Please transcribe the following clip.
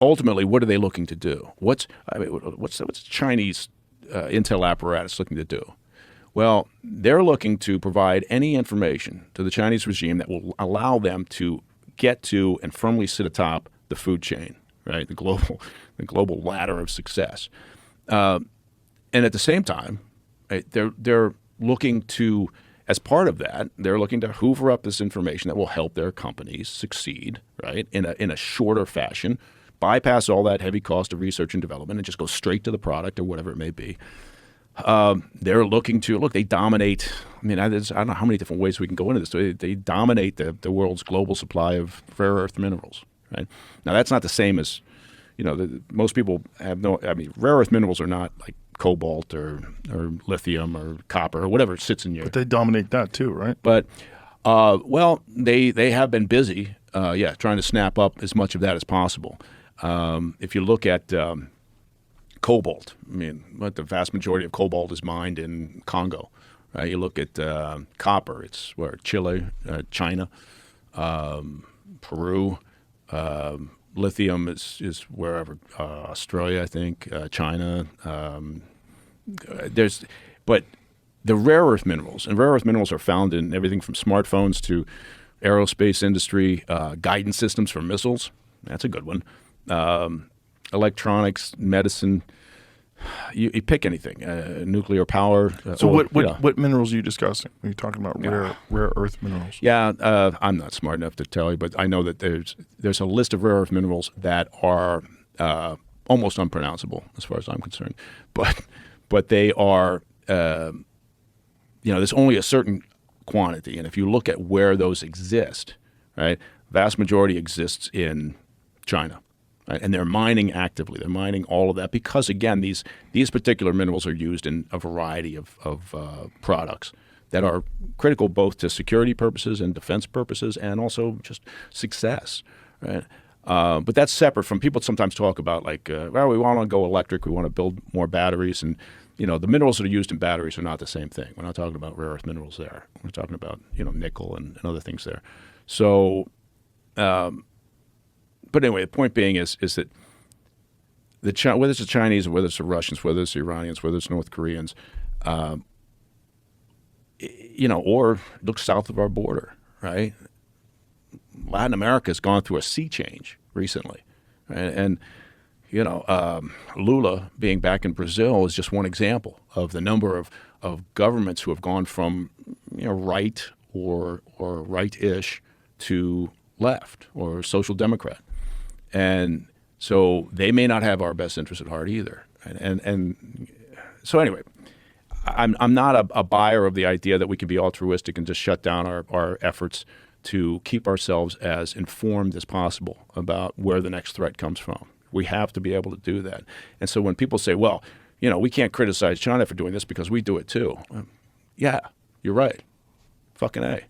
ultimately, what are they looking to do? What's the Chinese intel apparatus looking to do? Well, they're looking to provide any information to the Chinese regime that will allow them to get to and firmly sit atop the food chain, right? The global ladder of success. And at the same time, right, they're looking to, as part of that, they're looking to hoover up this information that will help their companies succeed, right, in a shorter fashion, bypass all that heavy cost of research and development, and just go straight to the product or whatever it may be. They're looking to they dominate. I mean, I don't know how many different ways we can go into this. They dominate the world's global supply of rare earth minerals. Right now, that's not the same as, most people have no. I mean, rare earth minerals are not like cobalt or lithium or copper or whatever sits in your. But they dominate that too, right? But well, they have been busy, trying to snap up as much of that as possible. If you look at cobalt, I mean, the vast majority of cobalt is mined in Congo. Right? You look at copper, it's where Chile, China, Peru. Lithium is wherever, Australia, I think, China. But the rare earth minerals, and rare earth minerals are found in everything from smartphones to aerospace industry, guidance systems for missiles. That's a good one. Electronics, medicine. You pick anything, nuclear power. So what minerals are you discussing? Are you talking about rare earth minerals? Yeah, I'm not smart enough to tell you, but I know that there's a list of rare earth minerals that are almost unpronounceable as far as I'm concerned. But they are, there's only a certain quantity, and if you look at where those exist, right, vast majority exists in China. Right? And they're mining actively. They're mining all of that because, again, these particular minerals are used in a variety of products that are critical both to security purposes and defense purposes and also just success. Right? But that's separate from people sometimes talk about we want to go electric. We want to build more batteries. And, the minerals that are used in batteries are not the same thing. We're not talking about rare earth minerals there. We're talking about, nickel and other things there. So but anyway, the point being is that whether it's the Chinese or whether it's the Russians, whether it's the Iranians, whether it's North Koreans, or look south of our border, right? Latin America has gone through a sea change recently, right? And Lula being back in Brazil is just one example of the number of governments who have gone from right or right-ish to left or social democrat. And so they may not have our best interest at heart either. And so anyway, I'm not a buyer of the idea that we can be altruistic and just shut down our efforts to keep ourselves as informed as possible about where the next threat comes from. We have to be able to do that. And so when people say, well, we can't criticize China for doing this because we do it too. Yeah, you're right. Fucking A.